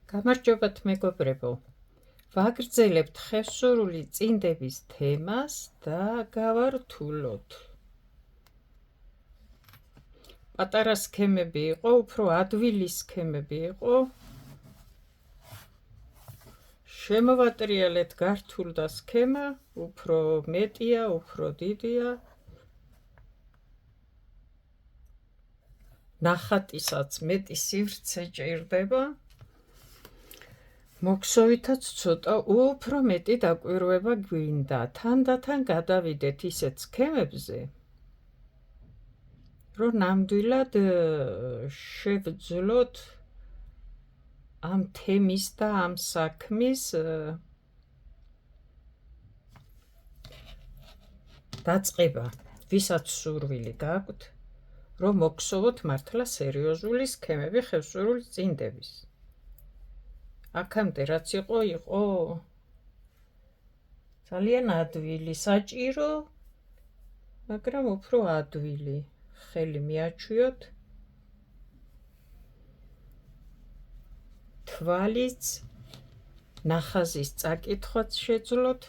გამარჯობათ მეგობრებო, ვაგრძელებთ ხევსურული წინდების თემას და გავართულოთ. პატარა სქემები იყო, უფრო ადვილი სქემები იყო. შემოვატრიალეთ გართულდა სქემა, უფრო მეტია, უფრო დიდია. ნახატისაც მეტი სივრცე ჭირდება. მოქსოვითაც ცოტა უფრო მეტი დაკვირვება გვინდა. თანდათან გადავიდეთ ისეთ სქემებზე, რომ ნამდვილად შევძლოთ ამ თემის და ამ საქმის დაწყება. ვისაც სურვილი გაქვთ, რომ მოგსოვოთ მართლა სერიოზული სქემები ხევსურული წინდების. აქამდე რაც იყო ძალიან ადვილი, საჭირო, მაგრამ უფრო ადვილი. ხელი მიაჩვიოთ. თვალიც, ნახაზის წაკითხვაც შეძლოთ.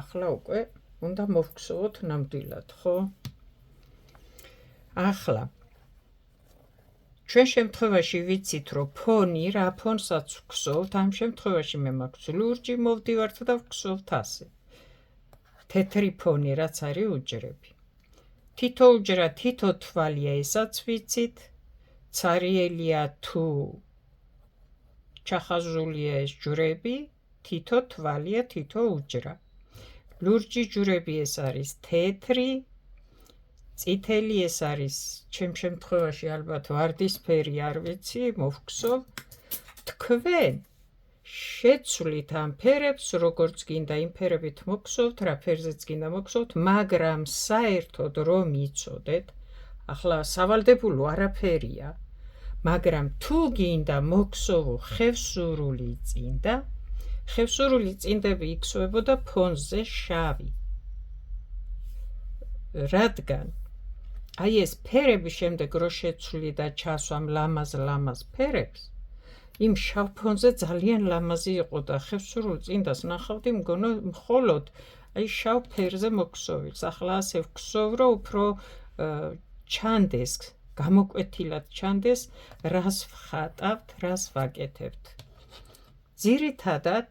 ახლა უკვე უნდა მოვგსოვოთ ნამდვილად, ხო? ახლა ჩვენ შემთხვევაში ვიცით, რომ ფონი, რა ფონსაც ვგსოვთ, ამ შემთხვევაში მე მაქვს ლურჯი, მოვდივართ და ვგსოვთ ასე. თეთრი ფონი, რაც არის უჯრები. თითო უჯრა, თითო თვალია, ესაც ვიცით. ცარიელია თუ ჩახაზულია ეს ჯვრები, თითო თვალია, თითო უჯრა. ლურჯი ჯვრები ეს არის თეთრი, წითელი ეს არის, ჩემ შემთხვევაში ალბათ ვარდისფერი, არ ვიცი, მოვგსოვ. თქვენ შეცვლით ამ ფერებს, როგორც გინდა იმ ფერებით მოგგსოვთ, რა ფერზეც გინდა მოგგსოვთ, მაგრამ საერთოდ რომ იცოდეთ, ახლა სავალდებულო არაფერია, მაგრამ თუ გინდა მოგგსოვო ხევსურული წინდა, ხევსურული წინდები იქსოვებოდა ფონზე შავი. რადგან აი ეს ფერები შემდეგ რო შეცვლი და ჩასვამ ლამაზ ფერებს, იმ შავ ფონზე ძალიან ლამაზი იყო და ხევსურულ წინდას ნახავდი, მგონო მხოლოდ აი შავ ფერზე მოგგსოვილს. ახლა ასე ვგსოვ, რომ უფრო ჩანდეს, გამოკვეთილად ჩანდეს, რას ვხატავთ, რას ვაკეთებთ. ძირითადად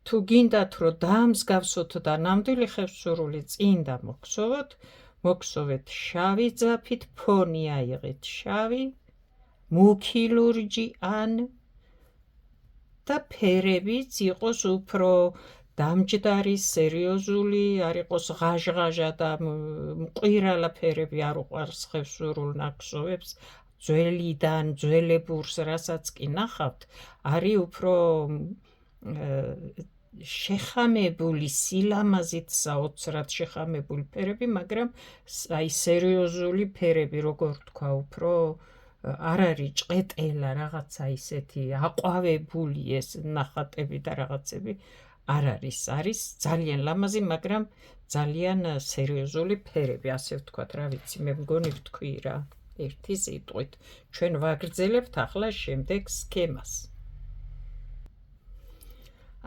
თუ გინდათ, რომ დაამსგავსოთ და ნამდვილი ხევსურული წინდა მოგგსოვოთ, მოგგსოვეთ შავი ძაფით, ფონი აიღეთ შავი, მუქი ლურჯი ან და ფერებიც იყოს უფრო დამჯდარი, სერიოზული, არ იყოს ღაჟღაჟა და მყვირალა ფერები არ უყვარს ხევსურულ ნაკსოვებს. ძველიდან, ძველებურს, რასაც კი ნახავთ, არის უფრო შეხამებული, სილამაზით საოცრად შეხამებული ფერები, მაგრამ აი სერიოზული ფერები, როგორ თქვა, უფრო არ არის ჭყეტელა, რაღაცა ისეთი აყვავებული ეს ნახატები და რაღაცები არ არის. არის ძალიან ლამაზი, მაგრამ ძალიან სერიოზული ფერები, ასე ვთქვათ, რა ვიცი, მე მგონი ვთქვი რა, ერთი სიტყვით. ჩვენ ვაგრძელებთ ახლა შემდეგ სქემას.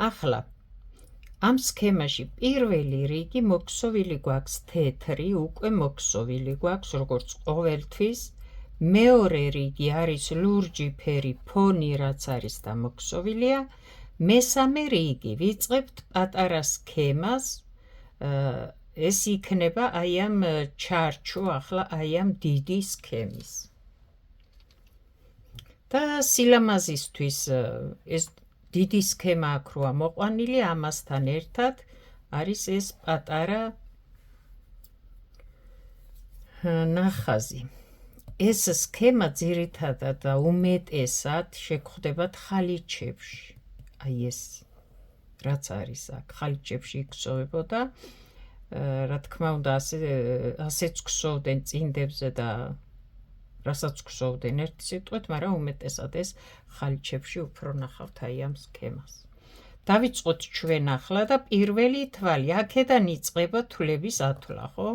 ახლა ამ სქემაში პირველი რიგი მოგგსოვილი გვაქვს თეთრი, უკვე მოგგსოვილი გვაქვს, როგორც ყოველთვის. მეორე რიგი არის ლურჯი ფერი, ფონი რაც არის და მოგგსოვილია. მესამე რიგი ვიწყებთ პატარა სქემას. ეს იქნება აი ამ ჩარჩო, ახლა აი ამ დიდი სქემის. და სილამაზისთვის ეს დიდი სქემა აქ როა მოყვანილი, ამასთან ერთად არის ეს პატარა ნახაზი. ეს სქემა ძირითადად და უმეტესად შეგხვდებათ ხალიჩებში. აი ეს რაც არის აქ ხალიჩებში იქსოვებოდა. რა თქმა უნდა, ასეც გსოვდნენ წინდებზე და რასაც გსოვდნენ ერთი სიტყვით, მაგრამ უმეტესად ეს ხალიჩებში უფრო ნახავთ აი ამ სქემას. დავიწყოთ ჩვენ ახლა და პირველი თვალი, აქედან იწყება თვლების ათვლა, ხო?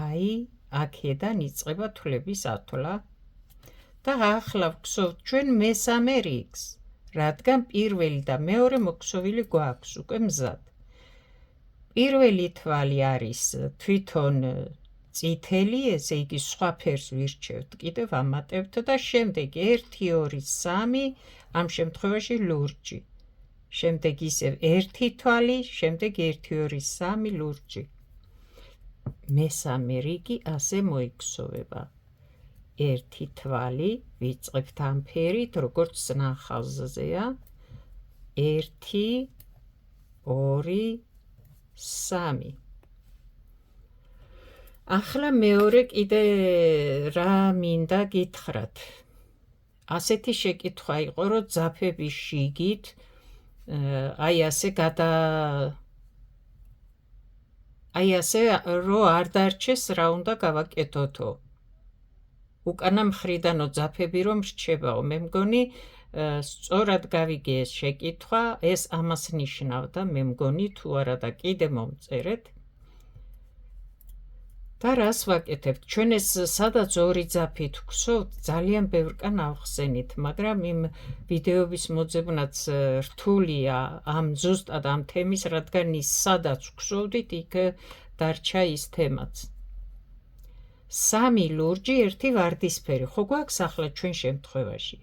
აი აქედან იწყება თვლების ათვლა. და ახლა ვგსოვთ ჩვენ მესამე რიგს, რადგან პირველი და მეორე მოქსოვილი გვაქვს უკვე მზად. პირველი თვალი არის თვითონ წითელი, ესე იგი სხვა ფერს ვირჩევთ, კიდევ ამატებთ და შემდეგ 1, 2, 3, ამ შემთხვევაში ლურჯი. შემდეგ ისევ ერთი თვალი, შემდეგ 1, 2, 3 ლურჯი. მესამე რიგი ასე მოიქსოვება. ერთი თვალი, ვიწყებთ ამ ფერით, როგორც ნახაზზეა. 1, 2, 3. ახლა მეორე კიდე რა მინდა გითხრათ. ასეთი შეკითხვა იყო, რომ ძაფების შიგით აი ასე რო არ დარჩეს რა უნდა გავაკეთოთო. უკანა მხრიდანო ძაფები რომ რჩებაო. მე მგონი სწორად გავიგე ეს შეკითხვა, ეს ამას ნიშნავდა, მე მგონი თუ არა და კიდე მომწერეთ. და რას ვაკეთებთ? ჩვენ ეს სადაც ორი ძაფით ვგსოვთ, ძალიან ბევრკან ავხსენით, მაგრამ იმ ვიდეოების მოძებნაც რთულია ამ ზუსტად ამ თემის, რადგან ის სადაც ვგსოვდით, იქ დარჩა ის თემაც. 3 ლურჯი, 1 ვარდისფერი, ხო გვაქვს ახლა ჩვენ შემთხვევაში.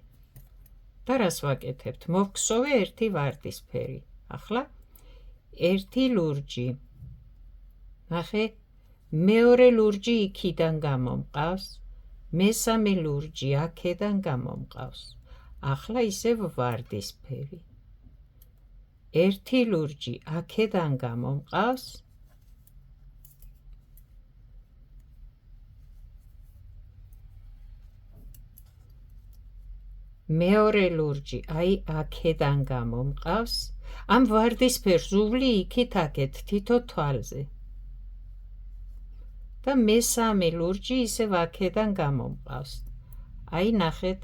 და რას ვაკეთებთ? მოვგსოვე 1 ვარდისფერი. ახლა 1 ლურჯი. ნახე, მეორე ლურჯი იქიდან გამომყავს, მესამე ლურჯი აქედან გამომყავს. ახლა ისევ ვარდისფერი. 1 ლურჯი აქედან გამომყავს, მეორე ლურჯი აი აქედან გამომყავს. ამ ვარდისფერს უვლი იქით აქეთ თითო თვალზე. და მესამე ლურჯი ისევ აქედან გამომყავს. აი ნახეთ.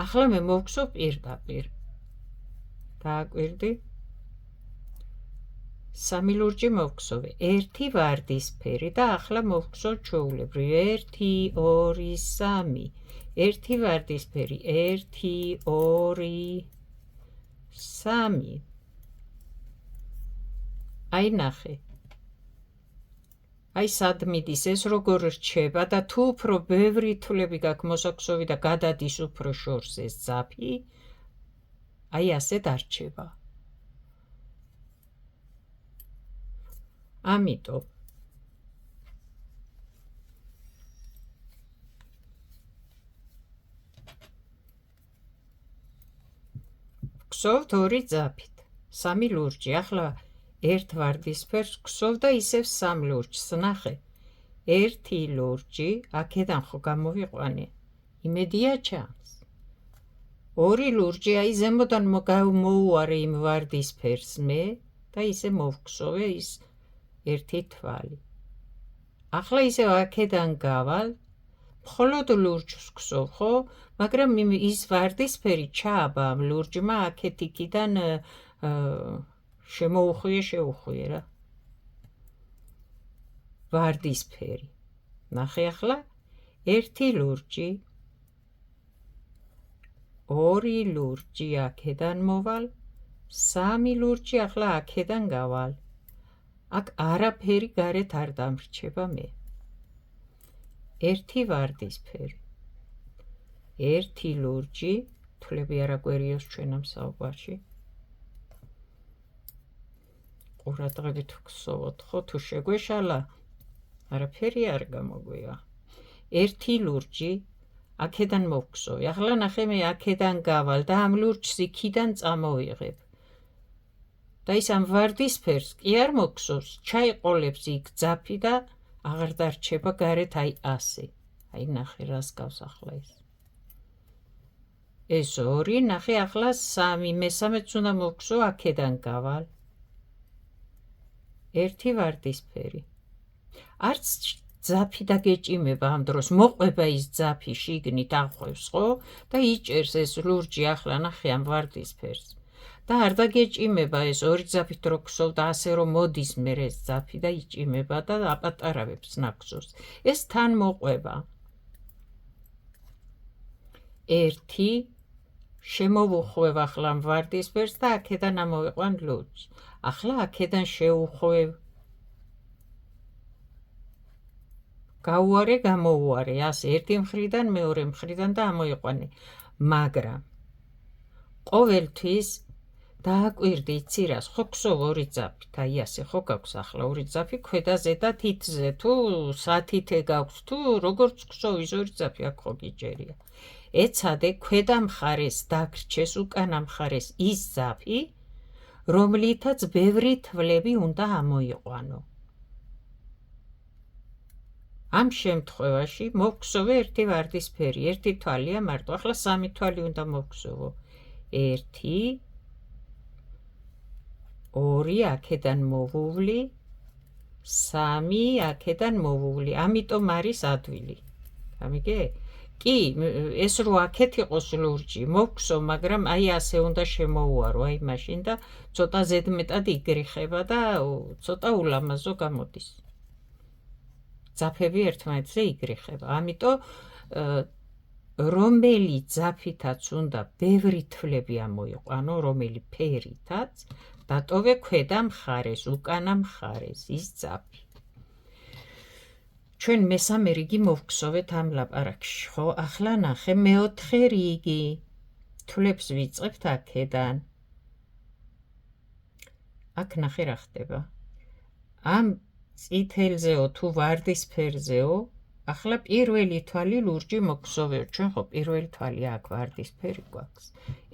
ახლა მე მოვგსოვ პირდაპირ. დააკვირდი. 3 ლურჯი მოვგსოვე, 1 ვარდისფერი და ახლა მოვგსოვ ჩვეულებრივ 1, 2, 3. 1 ვარდისფერი, 1, 2, 3. აი ნახე. აი სად მიდის ეს როგორ რჩება და თუ უფრო ბევრი თვლები გაქვს მოსაქსოვი და გადადის უფრო შორს ეს ძაფი, აი ასე დარჩება. ამიტომ ვგსოვთ 2 ძაფით, 3 ლურჯი. ახლა 1 ვარდისფერს ვგსოვ და ისევ 3 ლურჯს. ნახე, 1 ლურჯი, აქედან ხო გამოვიყვანე, იმედია ჩანს. 2 ლურჯი, აი ზემოდან მოუარე იმ ვარდისფერს მე და ისე მოვგსოვე ის 1 თვალი. ახლა ისევ აქედან გავალ, მხოლოდ ლურჯს ვგსოვ, ხო? მაგრამ ის ვარდისფერი ჩააბა ამ ლურჯმა აქეთ იქიდან შეუხვიე რა. ვარდისფერი. ნახე ახლა 1 ლურჯი, 2 ლურჯი აქედან მოვალ, 3 ლურჯი ახლა აქედან გავალ. აქ არაფერი გარეთ არ დამრჩება მე. 1 ვარდისფერი, 1 ლურჯი, თვლები არ აკვერიოს ჩვენ ამ საუბარში. ყურადღებით ვგსოვოთ, ხო, თუ შეგვეშალა, არაფერი არ გამოგვია. 1 ლურჯი, აქედან მოვგსოვე. ახლა ნახე მე აქედან გავალ და ამ ლურჯს იქიდან წამოვიღებ. და ის ამ ვარდისფერს კი არ მოგგსოვს, ჩაიყოლებს იქ ძაფი და აღარ დარჩება გარეთ აი ასე. აი ნახე რას გავს ახლა ეს. ეს 2, ნახე ახლა 3, მესამეც უნდა მოგგსო, აქედან გავალ. 1 ვარდისფერი. არც ძაფი დაგეჭიმება ამ დროს, მოყვება ის ძაფი შიგნით ახვევს, ხო? და იჭერს ეს ლურჯი ახლა ნახე ამ ვარდისფერს. და არ დაგეჭიმება ეს 2 ძაფით რო გსოვ და ასე რომ მოდის მე ეს ძაფი და იჭიმება და აპატარავებს ნაგზოს. ეს თან მოყვება. 1 შემოვუხვევ ახლა ვარდისფერს და აქედან ამოვიყვან ლურჯს. ახლა აქედან შევუხვევ. გაუარე, გამოუარე, ასე ერთი მხრიდან, მეორე მხრიდან და ამოიყვანე. მაგრამ ყოველთვის დააკვირდი იცი რას, ხო გსოვ ორი ძაფით, აი ასე ხო გაქვს ახლა ორი ძაფი ქვედაზე და თითზე, თუ სათითე გაქვს, თუ როგორც გსოვ ის ორი ძაფი აქ ხო გიჯერია. ეცადე ქვედა მხარეს დაგრჩეს, უკანა მხარეს ის ძაფი, რომლითაც ბევრი თვლები უნდა ამოიყვანო. ამ შემთხვევაში მოვგსოვე ერთი ვარდისფერი, ერთი თვალია მარტო, ახლა სამი თვალი უნდა მოვგსოვო. 1 2 აქედან მოვუვლი, 3 აქედან მოვუვლი, ამიტომ არის ადვილი. გამიგე? კი, ეს რო აქეთ იყოს ლურჯი, მოვგსო, მაგრამ აი ასე უნდა შემოუარო, აი მაშინ და ცოტა ზედმეტად იგრიხება და ცოტა ულამაზო გამოდის. ძაფები ერთმანეთზე იგრიხება. ამიტომ რომელი ძაფითაც უნდა ბევრი თვლები ამოიყვანო, რომელი ფერითაც, დატოვე ქვედა მხარეს, უკანა მხარეს ის ძაფი. ჩვენ მესამე რიგი მოვგსოვეთ ამ ლაპარაკში, ხო? ახლა ნახე მეოთხე რიგი. თვლებს ვიწყებთ აქედან. აქ ნახე რა ხდება. ამ წითელზეო თუ ვარდისფერზეო, ახლა პირველი თვალი ლურჯი მოგსოვეო, ჩვენ ხო პირველი თვალი აქ ვარდისფერი გვაქვს.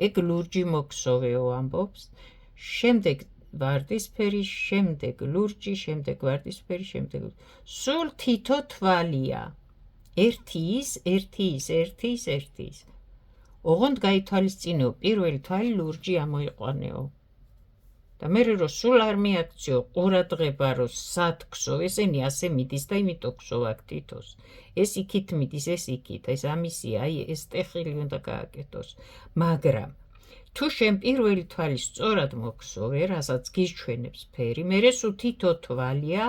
ეგ ლურჯი მოგსოვეო ამბობს, შემდეგ ვარდისფერი, შემდეგ ლურჯი, შემდეგ ვარდისფერი, შემდეგ სულ თითო თვალია. ერთი ის, ერთი ის, ერთი ის, ერთი ის. ოღონდ გაითვალისწინეო, პირველი თვალი ლურჯი ამოიყვანეო. და მე რო სულ არ მიაქციო ყურადღება, რომ სად გსოვ, ესენი ასე მიდის და იმიტომ გსოვ აქ თითოს. ეს იქით მიდის, ეს იქით, ეს ამისია, აი ეს ტეხილი უნდა გააკეთოს. მაგრამ თუ შენ პირველი თვალი სწორად მოგსოვე, რასაც გიჩვენებს ფერი, მერე სულ თითო თვალია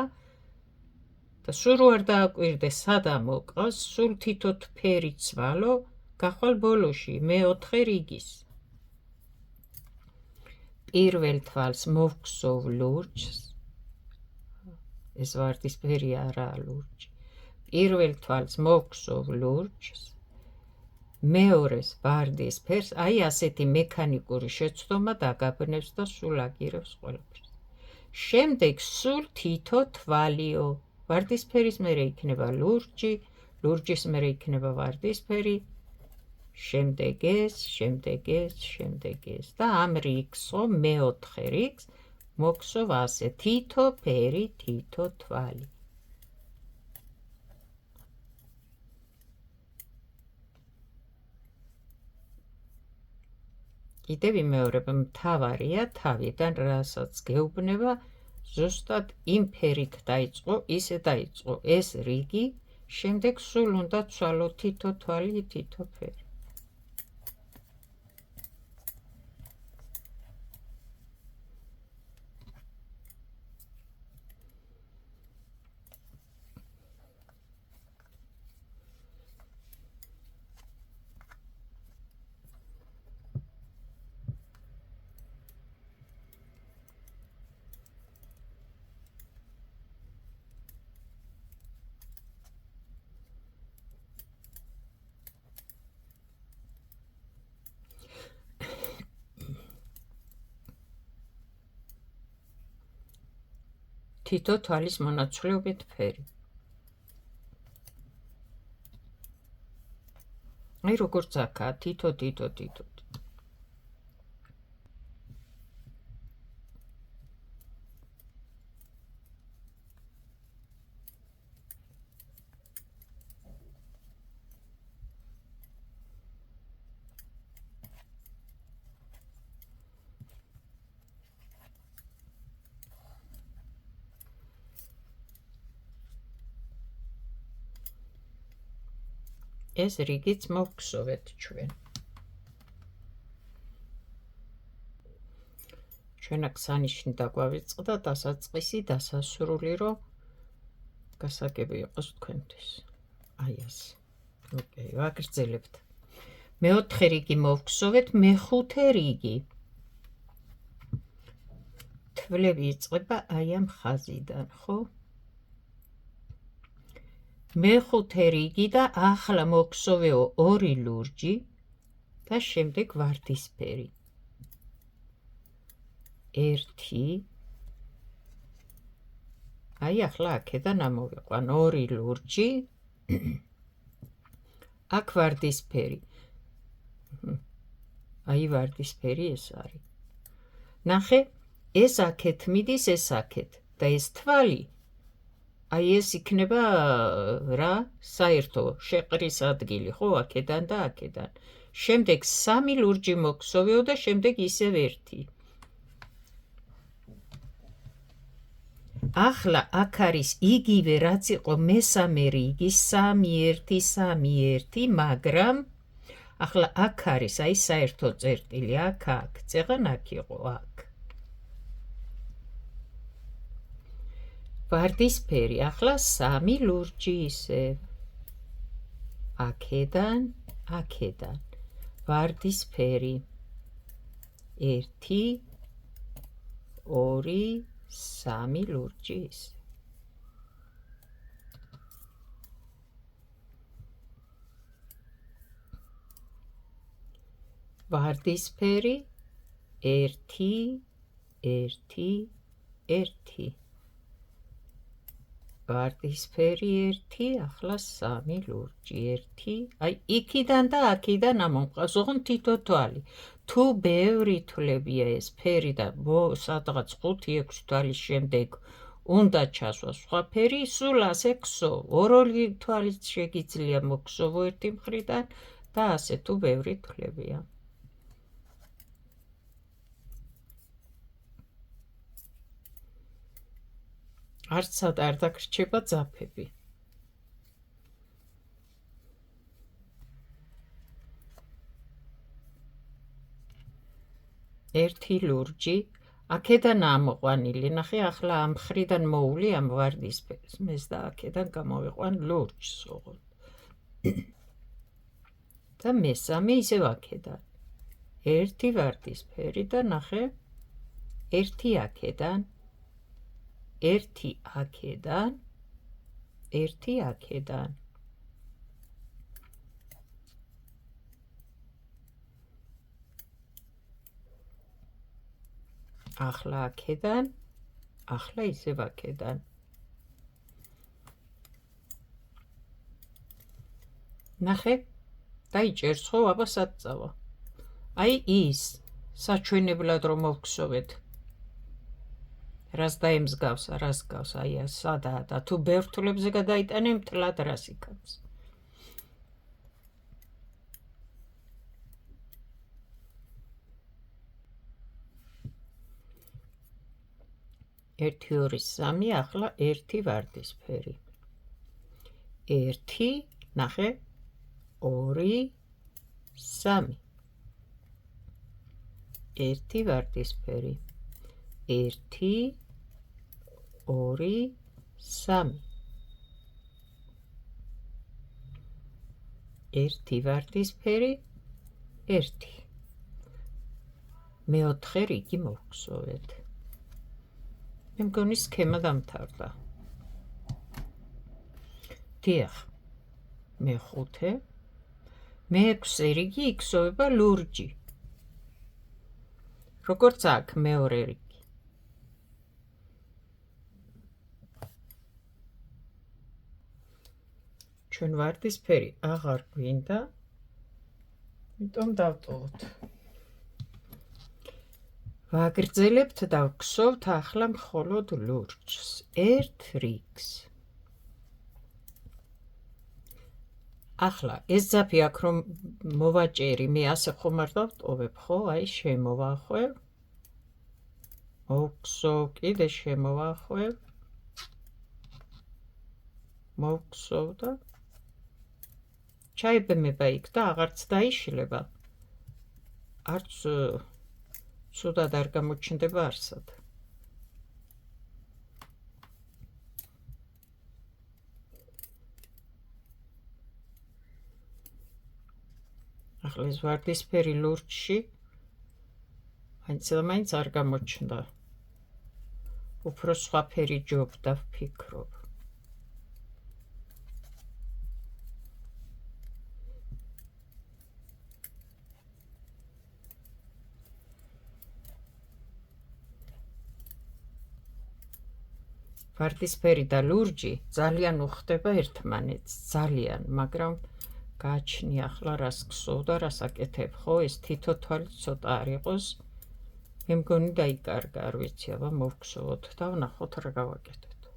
და სულ რო არ დააკვირდე სად ამოყავს, სულ თითო ფერი ცვალო, გახვალ ბოლოში მეოთხე რიგის. პირველ თვალს მოვგსოვ ლურჯს, ეს ვარდისფერი არაა ლურჯი. პირველ თვალს მოვგსოვ ლურჯს, მეორეს ვარდისფერს, აი ასეთი მექანიკური შეცდომა დაგაბნევს და სულ აგირებს ყველაფერს. შემდეგ სულ თითო თვალიო, ვარდისფერის მერე იქნება ლურჯი, ლურჯის მერე იქნება ვარდისფერი, შემდეგ ეს, შემდეგ ეს, შემდეგ ეს და ამ რიგსო მეოთხე რიგს მოგსოვ ასე თითო ფერი, თითო თვალი. კიდევ ვიმეორებ, მთავარია თავიდან რასაც გეუბნება, ზუსტად იმ ფერით დაიწყო, ისე დაიწყო ეს რიგი, შემდეგ სულ უნდა ცვალო თითო თვალი, თითო ფერი. თითო თვალის მონაცვლეობით ფერი. აი როგორც აქაა, თითო, თითო, თითო. ეს რიგიც მოვგსოვეთ ჩვენ. ჩვენ აქ სანიშნი დაგვავიწყდა დასაწყისი, დასასრული, რომ გასაგები იყოს თქვენთვის. აი ასე. ოკეი, ვაგრძელებთ. მეოთხე რიგი მოვგსოვეთ, მეხუთე რიგი. თვლები იწყება აი ამ ხაზიდან, ხო? მეხუთე რიგი და ახლა მოგსოვეო ორი ლურჯი და შემდეგ ვარდისფერი. ერთი. აი ახლა აქედან ამოვიყვან ორი ლურჯი. აქ ვარდისფერი. აი ვარდისფერი ეს არის. ნახე, ეს აქეთ მიდის, ეს აქეთ და ეს თვალი აი ეს იქნება რა, საერთო შეყრის ადგილი, ხო, აქედან და აქედან. შემდეგ სამი ლურჯი მოგსოვეო და შემდეგ ისევ ერთი. ახლა აქ არის იგივე რაც იყო მესამე რიგი, 3-1-3-1, მაგრამ ახლა აქ არის აი საერთო წერტილი, აქ, წეღან აქ იყო, აქ. ვარდისფერი, ახლა სამი ლურჯი ისევ. აქედან, აქედან. ვარდისფერი. 1, 2, 3 ლურჯი ისევ. ვარდისფერი 1, 1, 1. ვარდისფერი 1, ახლა 3 ლურჯი 1. აი იქიდან და აქიდან ამომყავს, ოღონდ თითო თვალი. თუ ბევრი თვლებია ეს ფერი და სადღაც 5-6 თვალის შემდეგ უნდა ჩასვას სხვა ფერი, სულ ასე ქსოვ. ორი თვალით შეგიძლია მოგსოვო ერთი მხრიდან და ასე თუ ბევრი თვლებია. არცად არ დაგრჩება ძაფები. ერთი ლურჯი, აქედან ამოყვანილი, ნახე, ახლა ამ მხრიდან მოული ამ ვარდისფერს და აქედან გამოვიყვან ლურჯს, ოღონდ. და მესამე ისევ აქედან. ერთი ვარდისფერი და ნახე, ერთი აქედან. ერთი აქედან, ერთი აქედან. ახლა აქედან, ახლა ისევ აქედან. ნახე, დაიჭერს ხო, აბა სად წავა. აი ის, საჩვენებლად რომ მოვგსოვეთ. რას დაემსგავსა, რას გავს, აი სადაა და თუ ბევრ თვლებზე გადაიტანე, მთლად რას იქავს. ერთი, ორი, სამი, ახლა ერთი ვარდისფერი. ერთი, ნახე, 2, 3. ერთი ვარდისფერი. 1, 2, 3. ერთი ვარდისფერი, 1. მეოთხე რიგი მოვგსოვეთ. მე მგონი სქემა დამთავრდა. დიახ, მეხუთე, მეექვსე რიგი იქსოვება ლურჯი. როგორც აქ მეორე რიგი. ჩვენ ვარდისფერი აღარ გვინდა, იმიტომ დავტოვოთ. ვაგრძელებთ და ვგსოვთ ახლა მხოლოდ ლურჯს, ერთ რიგს. ახლა ეს ძაფი აქ რომ მოვაჭერი, მე ასე ხომ არ დავტოვებ, ხო? აი შემოვახვევ. მოვგსოვ, კიდე შემოვახვევ. მოვგსოვ და ჩაიბმება იქ და აღარც დაიშლება. არც ცუდად არ გამოჩნდება არსად. ახლა ეს ვარდისფერი ლურჯში მაინც არ გამოჩნდა. უფრო სხვა ფერი ჯობდა ვფიქრობ. ვარდისფერი და ლურჯი ძალიან უხდება ერთმანეთს, ძალიან, მაგრამ გააჩნია ახლა რას გსოვ და რას აკეთებ, ხო, ეს თითო თვალი ცოტა არ იყოს. მე მგონი დაიკარგა, არ ვიცი, აბა მოვგსოვოთ და ვნახოთ რა გავაკეთეთ.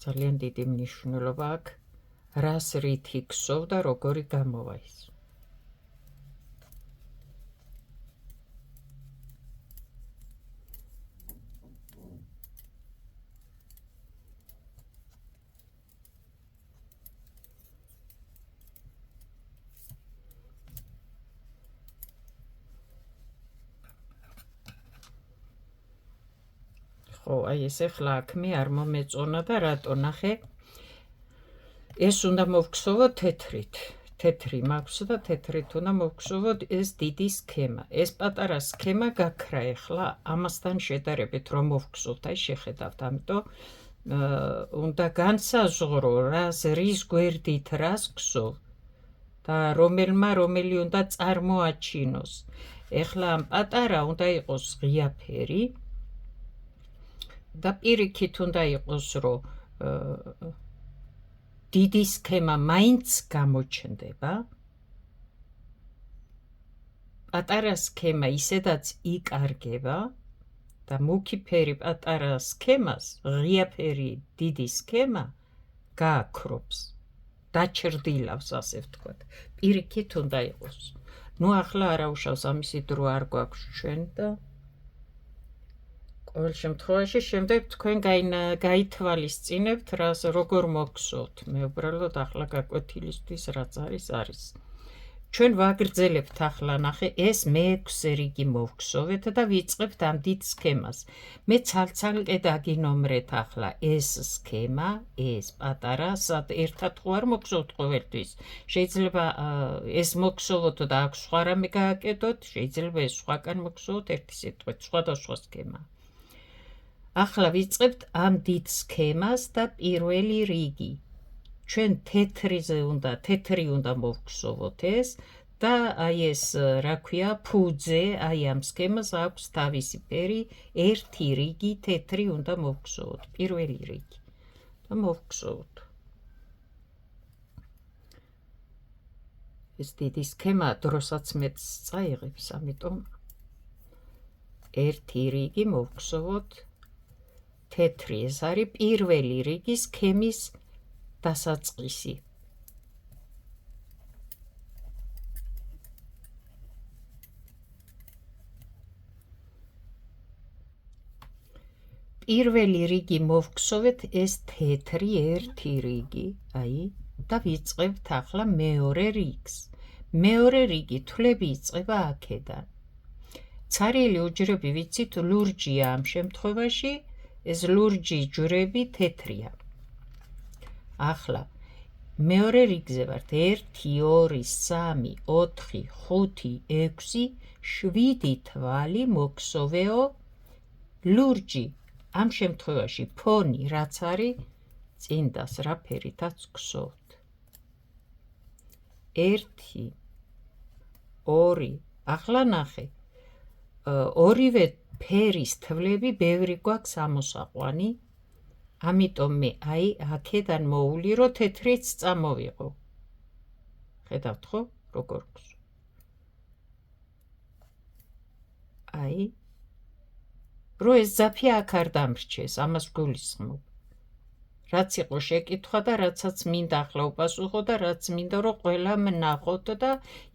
ძალიან დიდი მნიშვნელობა აქვს, რას რითი გსოვ და როგორი გამოვა ის. ხო, აი ეს ახლა აქ მე არ მომეწონა და რატო ნახე? ეს უნდა მოვგსოვოთ თეთრით. თეთრი მაქვს და თეთრით უნდა მოვგსოვოთ ეს დიდი სქემა. ეს პატარა სქემა გაქრა ახლა ამასთან შედარებით რომ მოვგსოვთ, აი შეხედავთ, ამიტომ უნდა განსაზღვრო რის გვერდით რას გსოვ და რომელი უნდა წარმოაჩინოს. ახლა ამ პატარა უნდა იყოს ღია ფერი და პირიქით უნდა იყოს, რომ დიდი სქემა მაინც გამოჩნდება. პატარა სქემა ისედაც იკარგება და მუქი ფერი პატარა სქემას, ღია ფერი დიდი სქემა გააქრობს, დაჩრდილავს, ასე ვთქვათ. პირიქით უნდა იყოს. ნუ ახლა არაუშავს ამისი დრო არ გვაქვს ჩვენ და ყოველ შემთხვევაში შემდეგ თქვენ გაითვალისწინებთ, როგორ მოგგსოვთ. მე უბრალოდ ახლა გაკვეთილისთვის რაც არის. ჩვენ ვაგრძელებთ ახლა, ნახე, ეს მე-6 რიგი მოვგსოვეთ და ვიწყებთ ამ დიდ სქემას. მე ცალ-ცალკე დაგინომრეთ ახლა ეს სქემა, ეს პატარა, ერთად ხო არ მოგგსოვთ ყოველთვის. შეიძლება ეს მოგგსოვოთ და აქ სხვა რამე გააკეთოთ, შეიძლება ეს სხვაკან მოგგსოვოთ, ერთი სიტყვით, სხვადასხვა სქემა. ახლა ვიწყებთ ამ დიდ სქემას და პირველი რიგი. ჩვენ თეთრი უნდა მოვგსოვოთ ეს და აი ეს, რა ქვია, ფუძე, აი ამ სქემას აქვს თავისი ფერი, ერთი რიგი თეთრი უნდა მოვგსოვოთ, პირველი რიგი და მოვგსოვოთ. ეს დიდი სქემა დროსაც მეც წაიღებს, ამიტომ ერთი რიგი მოვგსოვოთ თეთრი, ეს არის პირველი რიგი სქემის დასაწყისი. პირველი რიგი მოვგსოვეთ ეს თეთრი ერთი რიგი, აი, და ვიწყებთ ახლა მეორე რიგს. მეორე რიგი თვლები იწყება აქედან. ცარიელი უჯრები ვიცით ლურჯია ამ შემთხვევაში, ეს ლურჯი ჯვრები თეთრია. ახლა მეორე რიგზე ვართ 1 2 3 4 5 6 7 თვალი მოგგსოვეო ლურჯი. ამ შემთხვევაში ფონი რაც არის წინდას რა ფერითაც გსოვთ. 1 2 ახლა ნახე. ორივე ფერის თვლები ბევრი გვაქვს ამოსაყვანი. ამიტომ მე აი აქედან მოული რომ თეთრიც წამოვიღო. ხედავთ ხო როგორ გსოვ. აი რომ ეს ძაფი აქ არ დამრჩეს, ამას გულისხმობ. რაც იყო შეკითხვა და რაცაც მინდა ახლა უპასუხო და რაც მინდა რომ ყველა ნახოთ და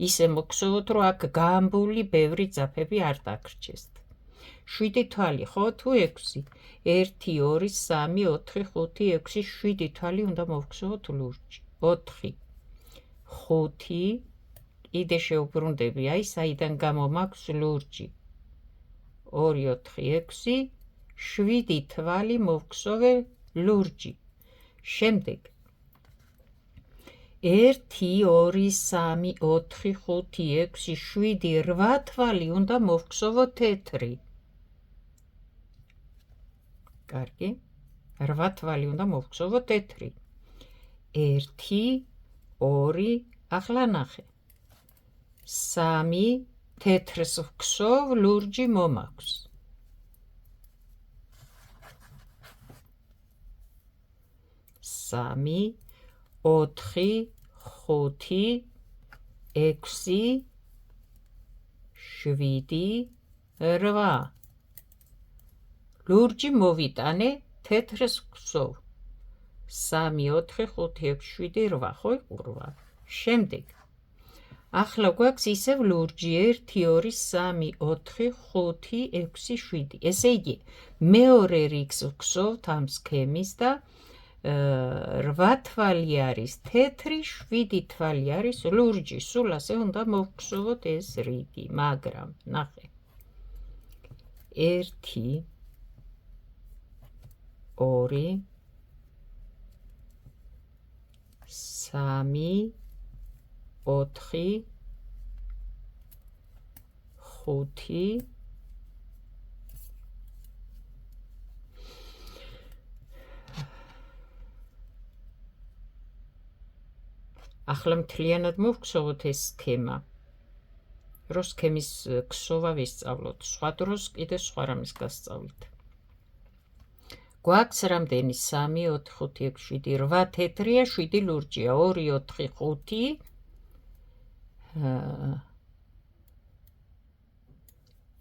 ისე მოგგსოვოთ რომ აქ გაამბული ბევრი ძაფები არ დაგრჩეს. 7 თვალი ხო თუ 6? 1 2 3 4 5 6 7 თვალი უნდა მოვგსოვოთ ლურჯი. 4 5 კიდე შეუბრუნდები, აი საიდან გამომაქვს ლურჯი. 2 4 6 7 თვალი მოვგსოვე ლურჯი. შემდეგ 1 2 3 4 5 6 7 8 თვალი უნდა მოვგსოვო თეთრი. კარგი. 8 თვალი უნდა მოვგსოვო თეთრი. 1 2 ახლა ნახე. 3 თეთრს ვგსოვ, ლურჯი მომაქვს. 3 4 5 6 7 8 ლურჯი მოვიტანე, თეთრს ვგსოვ. 3 4 5 6 7 8 ხო იყურვა. შემდეგ ახლა გვაქვს ისევ ლურჯი 1 2 3 4 5 6 7. ესე იგი, მეორე რიგს ვგსოვთ ამ სქემის და 8 თვალი არის თეთრი, 7 თვალი არის ლურჯი. სულ ასე უნდა მოვგსოვოთ ეს რიგი, მაგრამ ნახე. 1 2 3 4 5 ახლა მთლიანად მოვგსოვოთ ეს სქემა. რო სქემის ქსოვა ვისწავლოთ, სხვა დროს კიდე სხვა რამის გასწავლით. გვაქვს რამდენი? 3 4 5 6 7 8 თეთრია, 7 ლურჯია. 2 4 5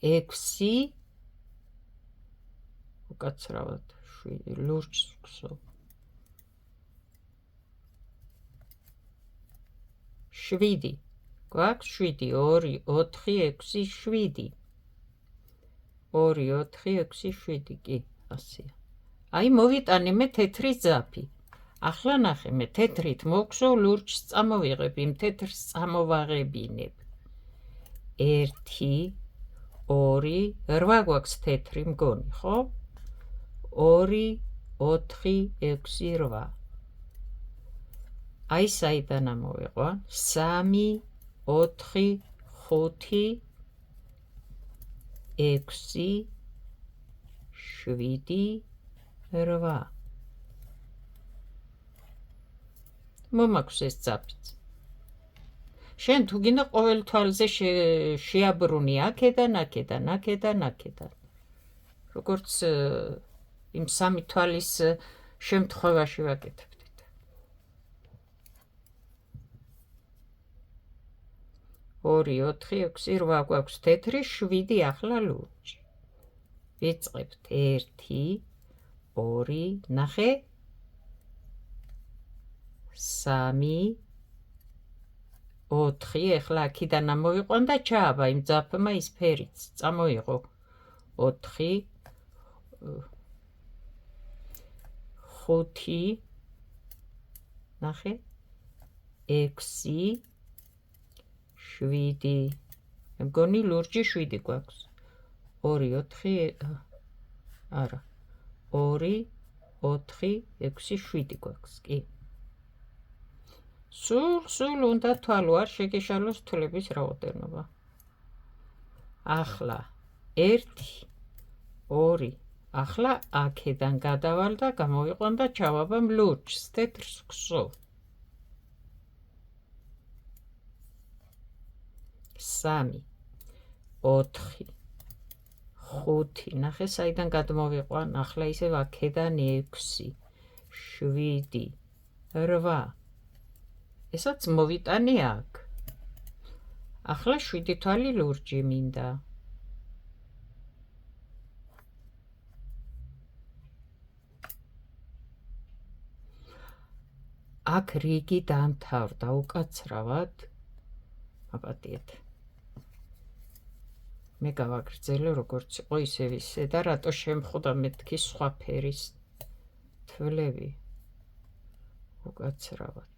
6 უკაცრავად 7 ლურჯს ვგსოვ. 7 გვაქვს 7 2 4 6 7 2 4 6 7 კი ასეა. აი მოვიტანე მე თეთრი ძაფი. ახლა ნახე, მე თეთრით მოვგსოვ, ლურჯს წამოვიღებ, იმ თეთრს წამოვაღებინებ. 1 2 8 გვაქვს თეთრი მგონი, ხო? 2 4 6 8 აი საიდან ამოვიყვა? 3 4 5 6 7 8 მომაქვს ეს ძაფიც. შენ თუ გინდა ყოველ თვალზე შეაბრუნი აქედან, აქედან, აქედან, აქედან. როგორც იმ სამი თვალის შემთხვევაში ვაკეთებდით. 2 4 6 8 გვაქვს თეთრი, 7 ახლა ლურჯი. ვიწყებთ 1 2 ნახე 3 4 ახლა აქედან ამოვიყვან და ჩააბა იმ ძაფმა ის ფერიც წამოიღო 4 5 ნახე 6 7 მგონი ლურჯი 7 გვაქვს 2 4 არა 2 4 6 7 გვაქვს კი სულ უნდა თვალო არ შეგეშალოს თვლების რაოდენობა. ახლა 1 2 ახლა აქედან გადავალ და გამოვიყვან და ჩავაბამ ლურჯს, თეთრს ვგსოვ. 3 4 5 ნახე საიდან გადმოვიყვან, ახლა ისევ აქედან 6 7 8 ესაც მოვიტანე აქ. ახლა 7 თვალი ლურჯი მინდა. აქ რიგი დამთავრდა უკაცრავად. აპატიეთ. მე გავაგრძელე როგორც იყო ისევ ისე და რატო შემხვდა მეთქი სხვა ფერის თვლები. უკაცრავად.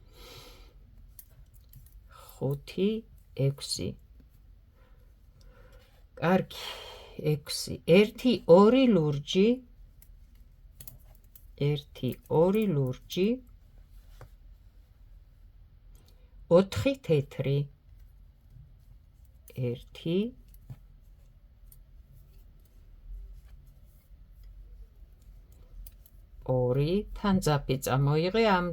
5 6 კარგი 6 1 2 ლურჯი 1 2 ლურჯი 4 თეთრი 1 2 თან ძაფი წამოიღე ამ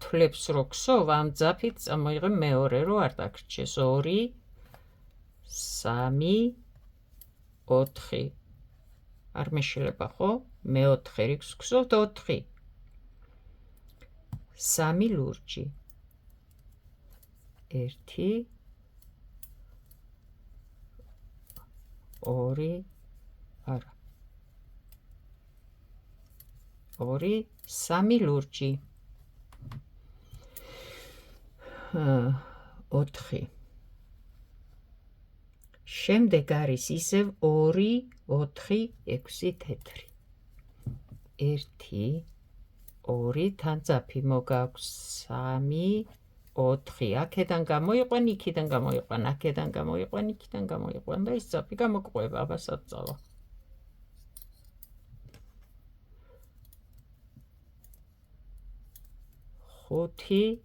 თვლებს რო ქსოვ ამ ძაფით წამოიღე მეორე რო არ დაგრჩეს 2 3 4 არ მეშლება ხო მეოთხე რიგს ქსოვთ 4 3 ლურჯი 1 2 არა 2 3 ლურჯი 4 შემდეგ არის ისევ 2 4 6 თეთრი 1 2 თან ძაფი მოგაქვს 3 4 აქედან გამოიყვან იქიდან გამოიყვან აქედან გამოიყვან იქიდან გამოიყვან და ის ძაფი გამოგყვება აბასაც წავა 5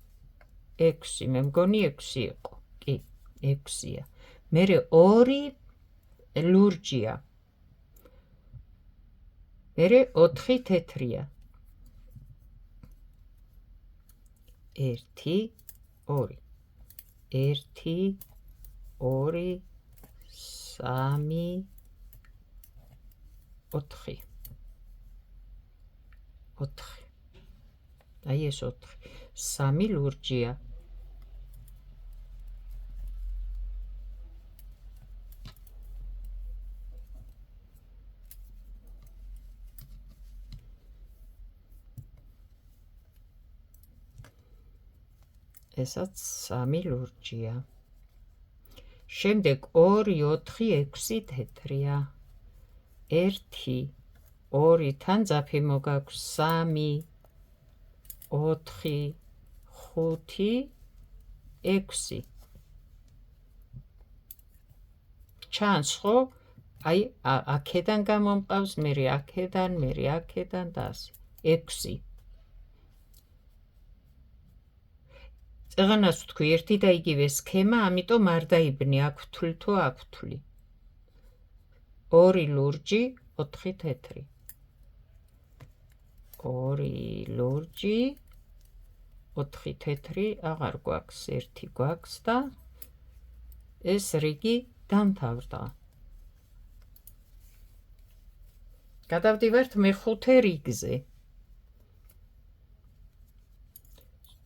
6 მე მგონი 6 იყო კი 6-ია მერე 2 ლურჯია მერე 4 თეთრია 1 2 1 2 3 4 4 აი ეს 4 3 ლურჯია ესაც 3 ლურჯია შემდეგ 2 4 6 თეთრია 1 2 თან ძაფი მოგაქვს 3 4 5 6 ჩანს ხო აი აქედან გამომყავს მერე აქედან და ასე 6 წეღანას ვთქვი ერთი და იგივე სქემა ამიტომ არ დაიბნი აქ ვთვლი თუ აქ ვთვლი 2 ლურჯი 4 თეთრი 2 ლურჯი 4 თეთრი აღარ გვაქვს 1 გვაქვს და ეს რიგი დამთავრდა გადავდივართ მეხუთე რიგზე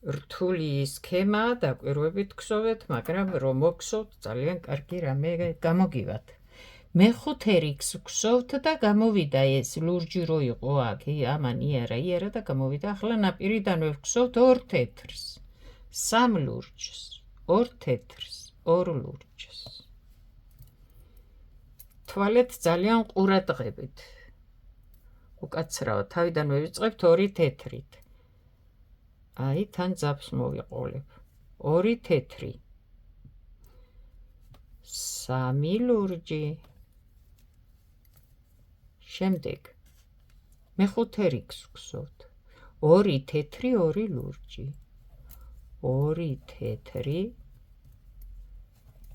რთული სქემა დაკვირვებით გსოვეთ მაგრამ რომ მოგსოვთ ძალიან კარგი რამე გამოგივათ მეხუთე რიგს გსოვთ და გამოვიდა ეს ლურჯი რო იყო აქ ამან იერა და გამოვიდა ახლა ნაპირიდანვე გსოვთ 2 თეთრს 3 ლურჯს 2 თეთრს 2 ლურჯს თვალეთ ძალიან ყურადღებით უკაცრავად თავიდანვე ვიწყებთ 2 თეთრით აი თან ძაფს მოვიყოლებ 2 თეთრი 3 ლურჯი შემდეგ მეხუთე რიგს ვგსოვთ 2 თეთრი 2 ლურჯი 2 თეთრი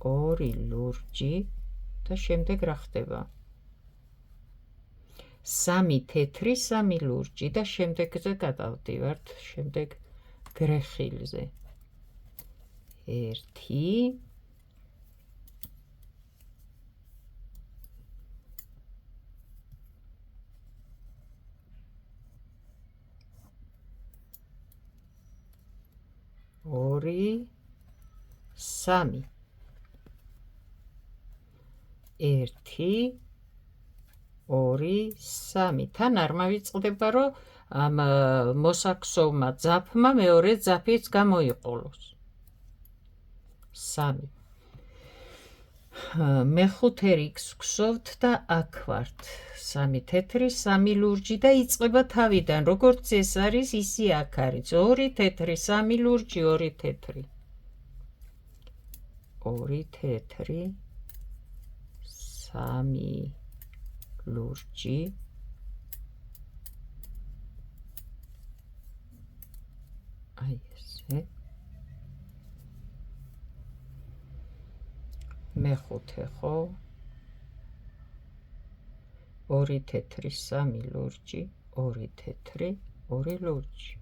2 ლურჯი და შემდეგ რა ხდება 3 თეთრი 3 ლურჯი და შემდეგზე გადავდივართ შემდეგ გრეხილზე 1 2 3 1 2 3 თან არ მოვიწყდება რომ ამ მოსაქსოვმა ძაფმა მეორე ძაფიც გამოიყოლოს 3 მეხუთე რიგს ვგსოვთ და აქ ვართ 3 თეთრი 3 ლურჯი და იწყება თავიდან როგორც ეს არის ისე აქ არის 2 თეთრი 3 ლურჯი 2 თეთრი 2 თეთრი 3 ლურჯი აი ესე მეხუთე ხო 2 თეთრი 3 ლურჯი 2 თეთრი 2 ლურჯი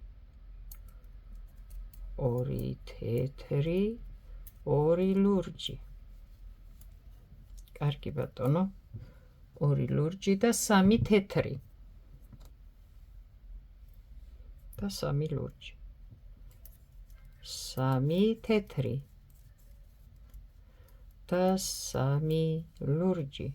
2 თეთრი 2 ლურჯი კარგი ბატონო 2 ლურჯი და 3 თეთრი და 3 ლურჯი 3 თეთრი და 3 ლურჯი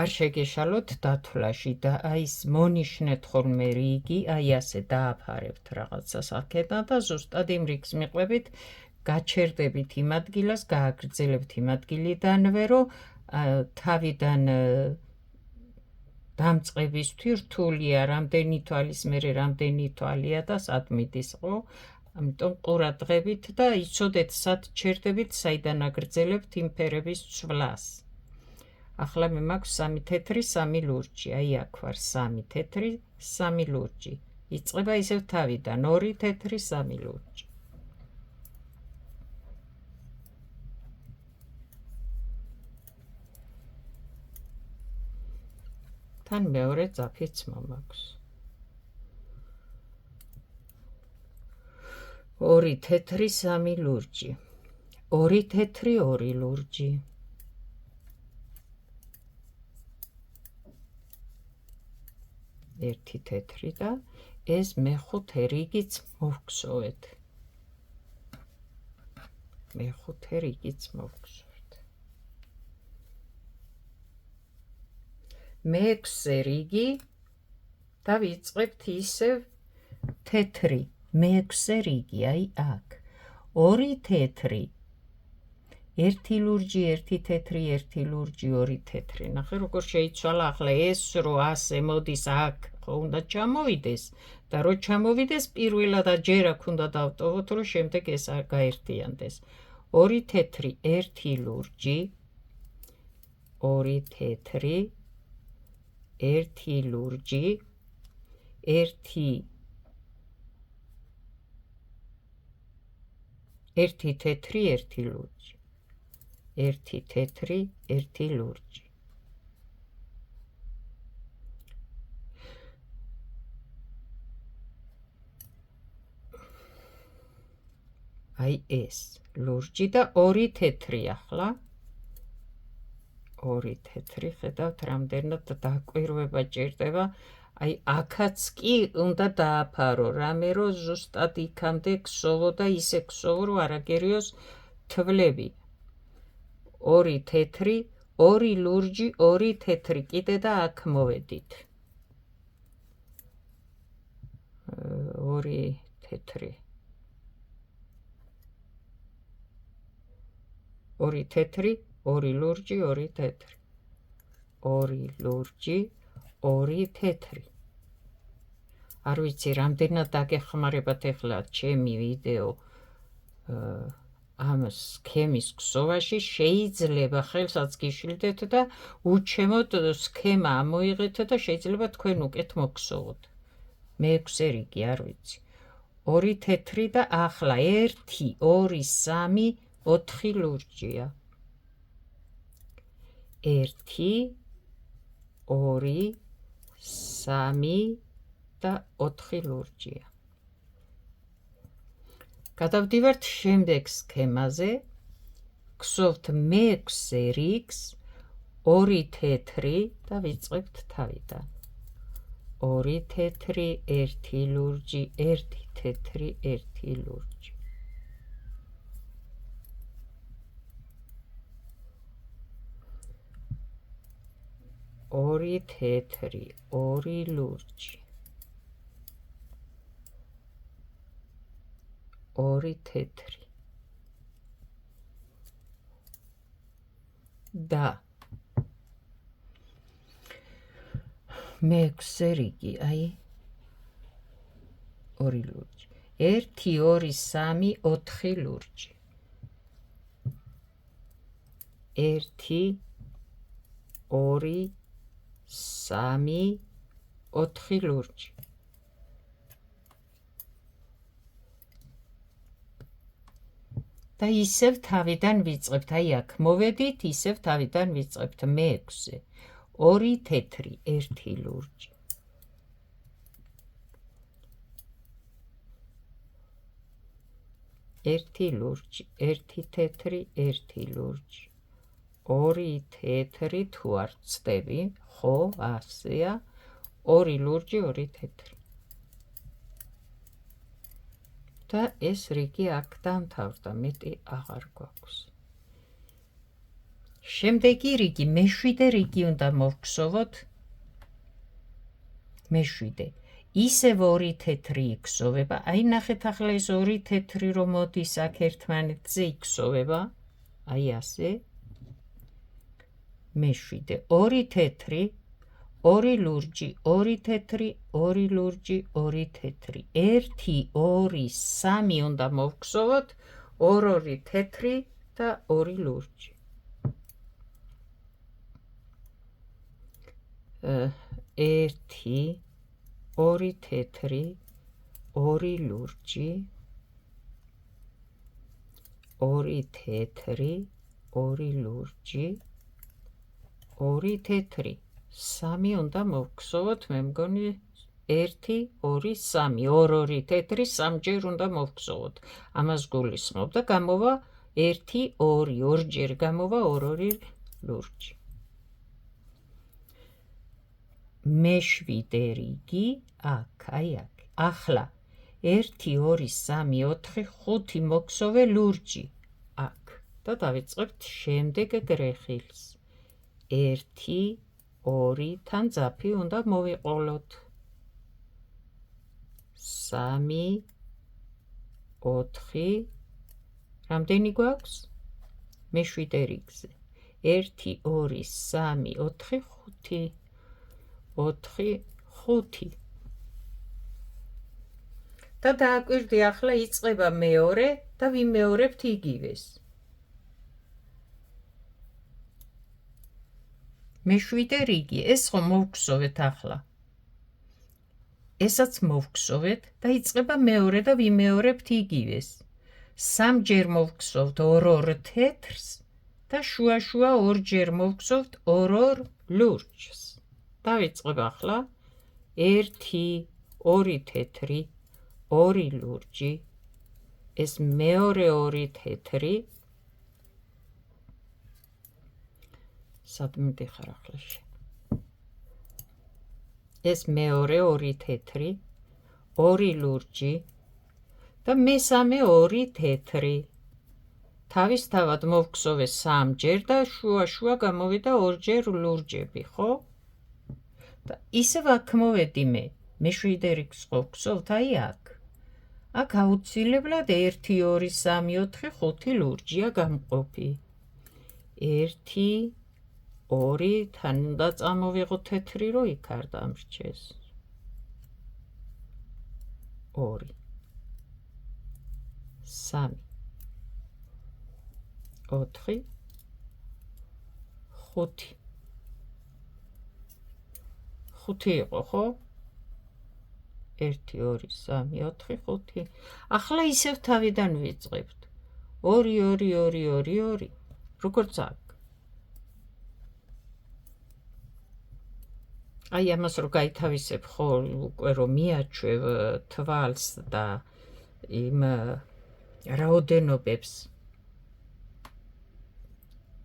არ შეგეშალოთ დათვლაში და აი ეს მონიშნეთ ხოლმე რიგი, აი ასე დააფარებთ რაღაცას აქედან და ზუსტად იმ რიგს მიყვებით, გაჩერდებით იმ ადგილას, გააგრძელებთ იმ ადგილიდანვე, რომ თავიდან დამწყებისთვის რთულია, რამდენი თვალის მერე რამდენი თვალია და სად მიდის, ხო? ამიტომ ყურადღებით და იცოდეთ სად ჩერდებით, საიდან აგრძელებთ იმ ფერების ცვლას. ახლა მე მაქვს 3 თეთრი 3 ლურჯი, აი აქ ვარ 3 თეთრი 3 ლურჯი. იწყება ისევ თავიდან 2 თეთრი 3 ლურჯი. თან მეორე ძაფიც მომაქვს. 2 თეთრი 3 ლურჯი. 2 თეთრი 2 ლურჯი. 1 თეთრი და ეს მეხუთე რიგიც მოვგზოვეთ. მეხუთე რიგიც მოვგზოვეთ. მეექვსე რიგი და ვიწყებთ ისევ თეთრი. მეექვსე რიგი, აი აქ. 2 თეთრი. 1 ლურჯი, 1 თეთრი, 1 ლურჯი, 2 თეთრი. ნახე როგორ შეიცვალა ახლა ეს რო ასე მოდის აქ, ხო უნდა ჩამოვიდეს და რო ჩამოვიდეს პირველად ჯერ აქ უნდა დავტოვოთ, რომ შემდეგ ეს არ გაერთიანდეს. 2 თეთრი, 1 ლურჯი, 2 თეთრი, 1 ლურჯი, 1 თეთრი, 1 ლურჯი. 1 თეთრი, 1 ლურჯი. აი ეს ლურჯი და 2 თეთრი ახლა. 2 თეთრი, ხედავთ რამდენად დაკვირვება ჭირდება. აი აქაც კი უნდა დააფარო, რამე რომ ზუსტად იქამდე ქსოვო და ისე ქსოვო, რომ არ აგერიოს თვლები. 2 თეთრი, 2 ლურჯი, 2 თეთრი კიდე და აქ მოვედით. 2 თეთრი. 2 თეთრი, 2 ლურჯი, 2 თეთრი. 2 ლურჯი, 2 თეთრი. არ ვიცი, რამდენად დაგეხმარებათ ახლა ჩემი ვიდეო ამ სქემის ქსოვაში, შეიძლება ხელსაც გიშლდეთ და უჩემოდ სქემა ამოიღეთ და შეიძლება თქვენ უკეთ მოგქსოვოთ. მეექვსე რიგი, არ ვიცი. 2 თეთრი და ახლა 1, 2, 3, 4 ლურჯია. 1, 2, 3 და 4 ლურჯია. გადავდივართ შემდეგ სქემაზე, გსოვთ მეექვსე რიგს, 2 თეთრი და ვიწყებთ თავიდან. 2 თეთრი, 1 ლურჯი, 1 თეთრი, 1 ლურჯი. 2 თეთრი, 2 ლურჯი. 2 თეთრი. და მეექვსე რიგი, აი 2 ლურჯი. 1 2 3 4 ლურჯი. 1 2 3 4 ლურჯი. და ისევ თავიდან ვიწყებთ, აი აქ მოვედით, ისევ თავიდან ვიწყებთ მეექვსე. 2 თეთრი, 1 ლურჯი. 1 ლურჯი, 1 თეთრი, 1 ლურჯი. 2 თეთრი თუ არ ვწდები, ხო, ასეა. 2 ლურჯი, 2 თეთრი. და ეს რიგი აქ დამთავრდა, მეტი აღარ გვაქვს. შემდეგი რიგი, მეშვიდე რიგი უნდა მოვგსოვოთ. მეშვიდე. ისევ 2 თეთრი იქსოვება. აი ნახეთ ახლა ეს 2 თეთრი რომ მოდის აქ ერთმანეთზე იქსოვება. აი ასე. მეშვიდე. 2 თეთრი, 2 ლურჯი, 2 თეთრი, 2 ლურჯი, 2 თეთრი. 1 2 3 უნდა მოვგსოვოთ. 2 თეთრი და 2 ლურჯი. 1 2 თეთრი, 2 ლურჯი, 2 თეთრი, 2 ლურჯი, 2 თეთრი. 3 უნდა მოვგსოვოთ, მე მგონი 1 2 3, 2 თეთრი 3 ჯერ უნდა მოვგსოვოთ. ამას გულისხმობ და გამოვა 1 2, 2 ჯერ გამოვა 2 ლურჯი. მეშვიდე რიგი აქ, აი აქ. ახლა 1 2 3 4 5 მოგსოვე ლურჯი აქ და დავიწყებთ შემდეგ გრეხილს. 1 2 თან ძაფი უნდა მოვიყოლოთ. 3 4 რამდენი გვაქვს? მეშვიდე რიგზე. 1 2 3 4 5 4 5 და დააკვირდი ახლა იწყება მეორე და ვიმეორებთ იგივეს. მეშვიდე რიგი, ეს ხომ მოვგსოვეთ ახლა. ესაც მოვგსოვეთ და იწყება მეორე და ვიმეორებთ იგივეს. 3 ჯერ მოვგსოვთ 2 თეთრს და შუა 2 ჯერ მოვგსოვთ 2 ლურჯს. დავიწყებ ახლა 1 2 თეთრი, 2 ლურჯი, ეს მეორე 2 თეთრი. სადმე დიხარ ახლა შენ. ეს მეორე 2 თეთრი, 2 ლურჯი და მესამე 2 თეთრი. თავისთავად მოვგსოვე 3 ჯერ და შუა გამოვიდა 2 ჯერ ლურჯები, ხო? და ისევ აქ მოვედი მე. მეშვიდე რიგს ვგსოვთ, აი აქ. აქ აუცილებლად 1 2 3 4 5 ლურჯია გამყოფი. 1 2 თან უნდა წამოვიღო თეთრი, რომ იქ არ დამრჩეს. 2 3 4 5 5 იყო, ხო? 1 2 3 4 5. ახლა ისევ თავიდან ვიწყებთ. 2 2 2 2 2. როგორც აქ. აი ამას რო გაითავისებ ხო, უკვე რომ მიაჩვევ თვალს და იმ რაოდენობებს.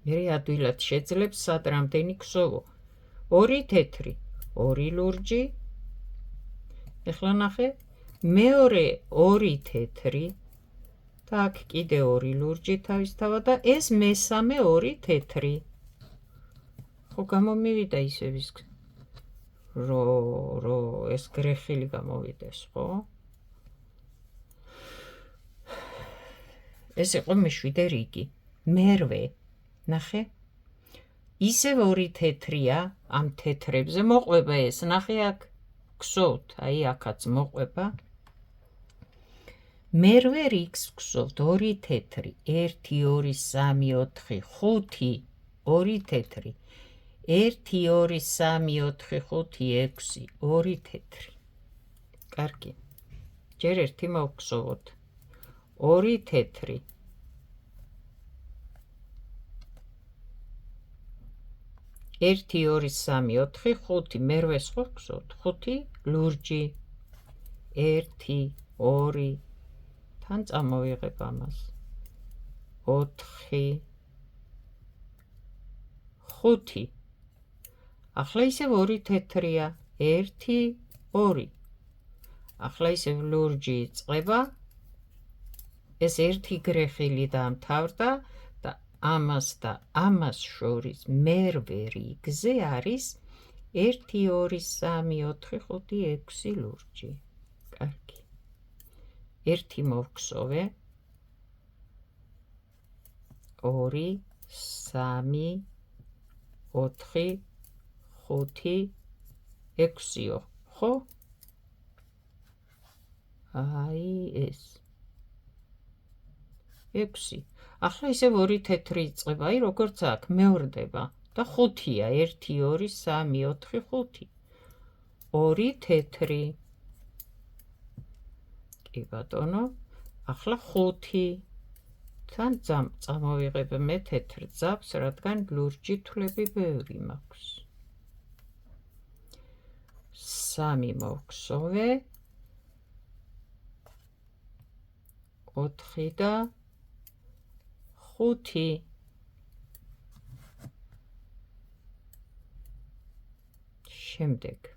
მე ადვილად შეძლებს სად რამდენი ქსოვო. 2 თეთრი, 2 ლურჯი. ეხლა ნახე, მეორე 2 თეთრი და აქ კიდე 2 ლურჯი თავისთავად და ეს მესამე 2 თეთრი. ხო გამომივიდა ისევ ის რო ეს გრეხილი გამოვიდეს, ხო? ეს იყო მეშვიდე რიგი. მერვე, ნახე. ისევ ორი თეთრია, ამ თეთრებზე მოყვება ეს, ნახე აქ გსოვთ, აი აქაც მოყვება. მერვე რიგს გსოვთ, ორი თეთრი, 1, 2, 3, 4, 5, ორი თეთრი, 1, 2, 3, 4, 5, 6, ორი თეთრი. კარგი. ჯერ ერთი მოვგსოვოთ. ორი თეთრი. ერთი, ორი, სამი, ოთხი, ხუთი, მერვეს ხო გსოვთ? ხუთი ლურჯი. ერთი, ორი, თან წამოვიღებ ამას. ოთხი, ხუთი. ახლა ისევ ორი თეთრია. ერთი, ორი. ახლა ისევ ლურჯი იწყება. ეს ერთი გრეხილი დაამთავრდა და ამას შორის მერვე რიგზე არის 1, 2, 3, 4, 5, 6 ლურჯი. კარგი. ერთი მოვგსოვე. 2, 3, 4, 5, 6-ო, ხო? აი ეს. 6. ახლა ისევ ორი თეთრი იწყება, აი როგორც აქ მეორდება და 5-ია, 1, 2, 3, 4, 5. ორი თეთრი. კი ბატონო, ახლა 5. თან წამოვიღებ მე თეთრ ძაბს, რადგან ლურჯი თვლები ბევრი მაქვს. 3 მოვგსოვე. 4 და 5. შემდეგ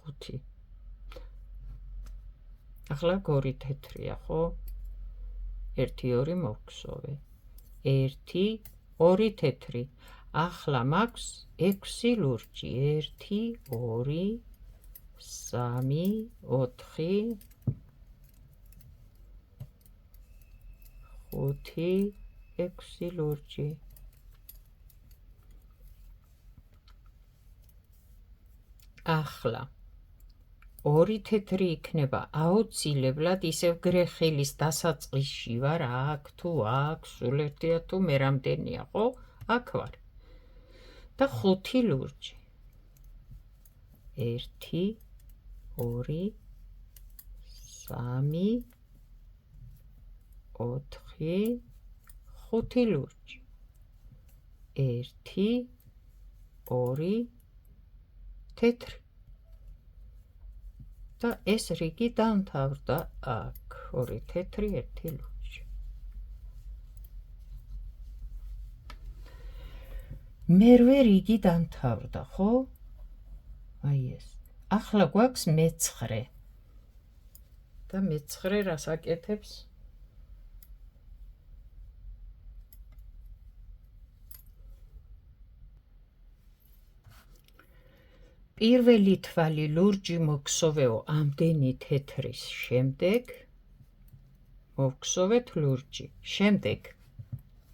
5. ახლა ორი თეთრია, ხო? 1, 2 მოვგსოვე. 1, 2 თეთრი. ახლა მაქვს 6 ლურჯი. 1, 2, 3, 4, 5, 6 ლურჯი. ახლა ორი თეთრი იქნება აუცილებლად ისევ გრეხილის დასაწყისში ვარ, აქ თუ აქ, სულ ერთია თუ მე რამდენია, ხო? აქ ვარ. და 5 ლურჯი. 1, 2, 3, 4, 5 ლურჯი. 1, 2 თეთრი. და ეს რიგი დამთავრდა აქ. 2 თეთრი, 1 ლურჯი. მერვე რიგი დამთავრდა, ხო? აი ეს. ახლა გვაქვს მე-9. და მე-9 რას აკეთებს? პირველი თვალი ლურჯი მოგსოვეო ამდენი თეთრის შემდეგ. მოვგსოვეთ ლურჯი. შემდეგ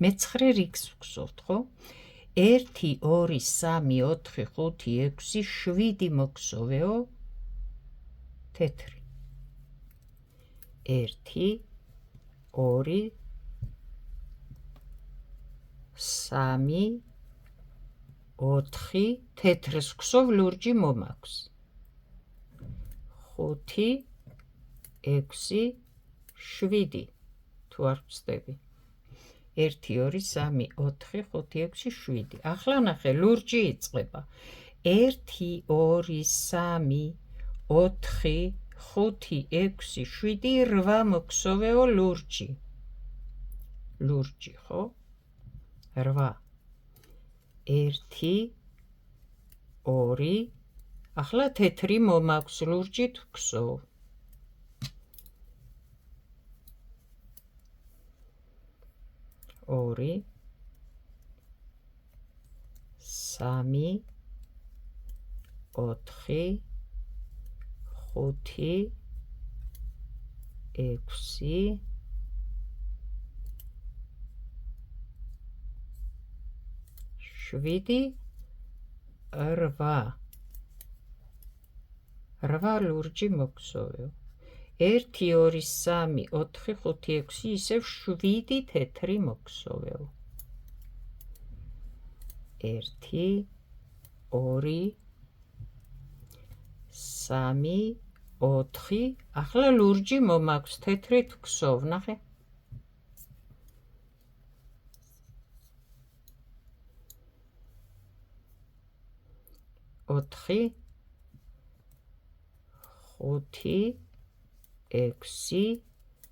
მე-9 რიგს ვგსოვთ, ხო? 1, 2, 3, 4, 5, 6, 7 მოგსოვეო თეთრი. 1, 2, 3, 4 თეთრს ვგსოვ, ლურჯი მომაქვს. 5, 6, 7 თუ არ ვწდები. 1, 2, 3, 4, 5, 6, 7. ახლა ნახე, ლურჯი იწყება. 1, 2, 3, 4, 5, 6, 7, 8 მოგსოვეო ლურჯი. ლურჯი, ხო? 8. 1, 2, ახლა თეთრი მომაქვს, ლურჯით ვგსოვ. 2, 3, 4, 5, 6, 7 8 8 ლურჯი მოგსოვეო 1 2 3 4 5 6 ისევ 7 თეთრი მოგსოვეო 1 2 3 4 ახლა ლურჯი მომაქვს თეთრით ვქსოვ ნახე 4 5 6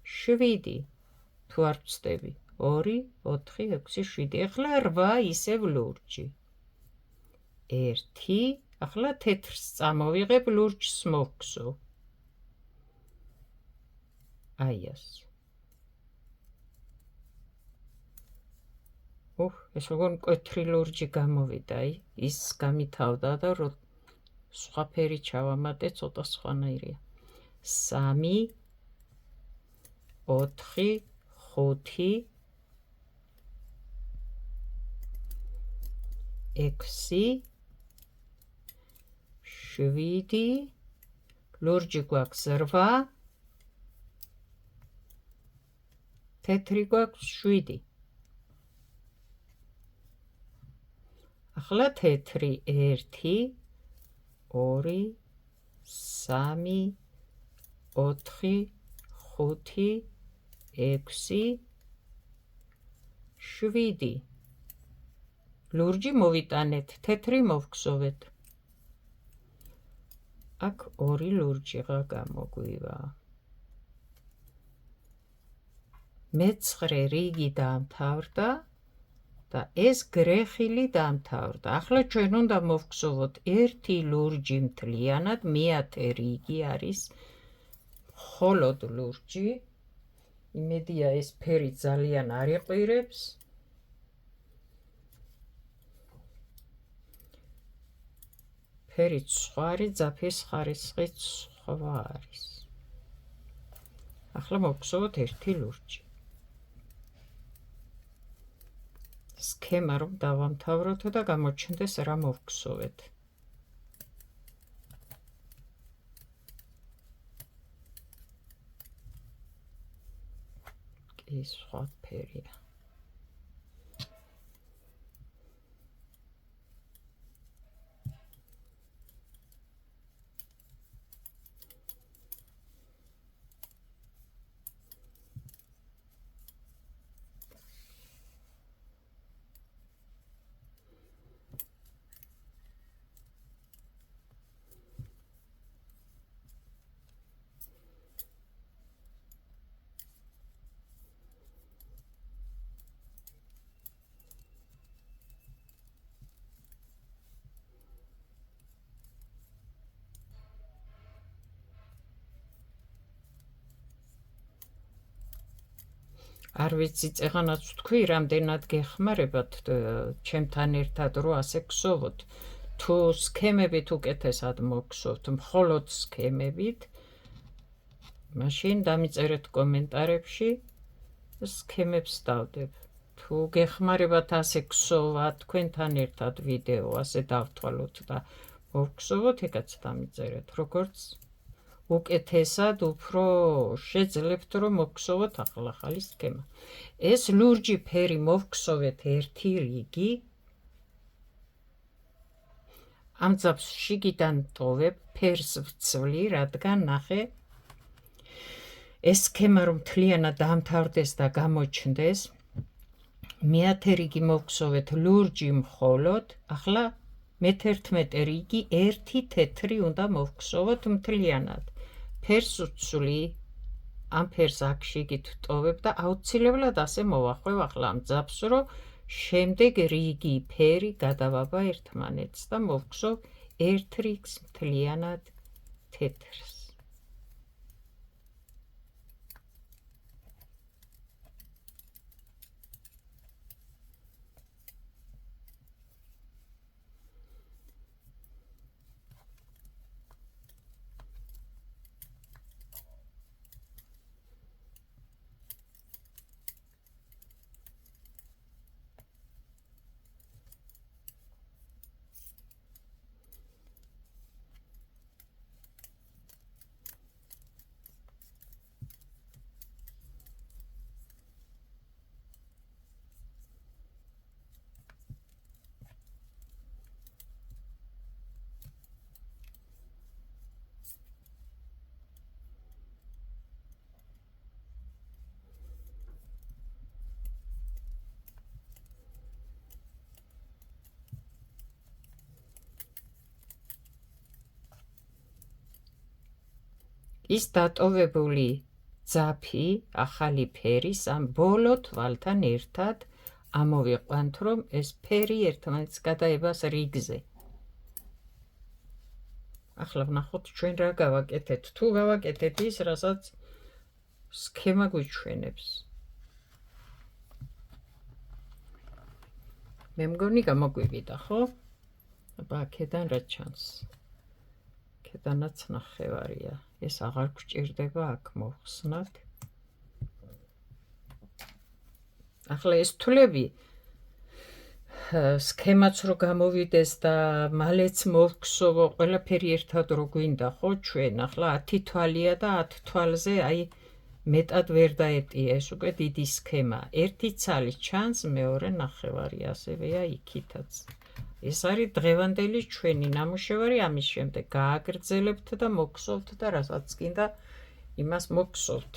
7 თუ არ ვწდები 2 4 6 7 ახლა 8 ისევ ლურჯი 1 ახლა თეთრს წამოვიღებ ლურჯს მოვქსოვ აი ეს ეს როგორ მკვეთრი ლურჯი გამოვიდა აი ის გამითავდა და რომ სხვა ფერი ჩავამატე ცოტა სხვანაირია 3 4 5 6 7 ლურჯი გვაქვს 8 თეთრი გვაქვს 7 ახლა თეთრი 1 2 3 4 5 6 7 ლურჯი მოვიტანეთ თეთრი მოვგზოვეთ აქ 2 ლურჯიღა გამოგვივა მეცხრე რიგი დაამთავრდა და ეს გრეხილი დაამთავრდა. ახლა ჩვენ უნდა მოვგზავნოთ ერთი ლურჯი მთლიანად, მეათე რიგი არის მხოლოდ ლურჯი. იმედია ეს ფერი ძალიან არ იყვირებს. ფერიც სხვა არის, ძაფის ხარისხიც სხვა არის. ახლა მოვგზავნოთ ერთი ლურჯი. სქემა რომ დავამთავროთ და გამოჩნდეს რა მოვგზავნეთ. კი სხვა ფერია. არ ვიცი წეღანაც ვთქვი, რამდენად გეხმარებათ ჩემთან ერთად რო ასე გსოვოთ. თუ სქემებით უკეთესად მოგსოვთ, მხოლოდ სქემებით, მაშინ დამიწერეთ კომენტარებში, სქემებს დავდებ. თუ გეხმარებათ ასე გსოვა, თქვენთან ერთად ვიდეო ასე დავთვალოთ და მოგსოვოთ, ეგაც დამიწერეთ, როგორც უკეთესად უფრო შეძლებთ რომ მოგგზავნოთ ახალ-ახალი სქემა. ეს ლურჯი ფერი მოვგზავნეთ ერთი რიგი. ამ ძაბს შიგიდან ტოვებ, ფერს ვცვლი, რადგან ნახე ეს სქემა რომ მთლიანად დამთავრდეს და გამოჩნდეს. მეათე რიგი მოვგზავნეთ ლურჯი მხოლოდ, ახლა მე-11 რიგი ერთი თეთრი უნდა მოვგზავნოთ მთლიანად. ფერს ვცვლი, ამ ფერს აქ შიგით ვტოვებ და აუცილებლად ასე მოვახვევ ახლა ამ ძაბს, რომ შემდეგ რიგი ფერი გადავაბა ერთმანეთს და მოვგზავ ერთ რიგს მთლიანად თეთრს. ის დატოვებული ძაფი, ახალი ფერის ამ ბოლო თვალთან ერთად ამოვიყვანთ, რომ ეს ფერი ერთმანეთს გადაებას რიგზე. ახლა ვნახოთ ჩვენ რა გავაკეთეთ. თუ გავაკეთეთ ის, რასაც სქემა გვიჩვენებს. მე მგონი გამოგვივიდა, ხო? აბა აქედან რა ჩანს? აქედანაც ნახევარია. ეს აღარ გვჭირდება აქ მოვხსნათ. ახლა ეს თვლები სქემაც რო გამოვიდეს და მალეც მოვგსოვო, ყველაფერი ერთად რო გვინდა, ხო ჩვენ? ახლა 10 თვალია და 10 თვალზე აი მეტად ვერ დაეტია, ეს უკვე დიდი სქემა. ერთი ცალი ჩანს, მეორე ნახევარი, ასევეა იქითაც. ეს არის დღევანდელი ჩვენი ნამუშევარი, ამის შემდეგ გააგრძელებთ და მოგხსოვთ და რასაც გინდა იმას მოგხსოვთ.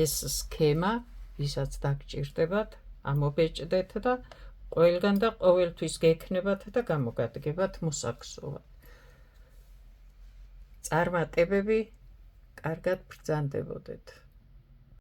ეს სქემა, ვისაც დაგჭირდებათ, ამობეჭდეთ და ყველგან და ყოველთვის გექნებათ და გამოგადგებათ მოსაგზავრად. წარმატებები, კარგად ბრძანდებოდეთ.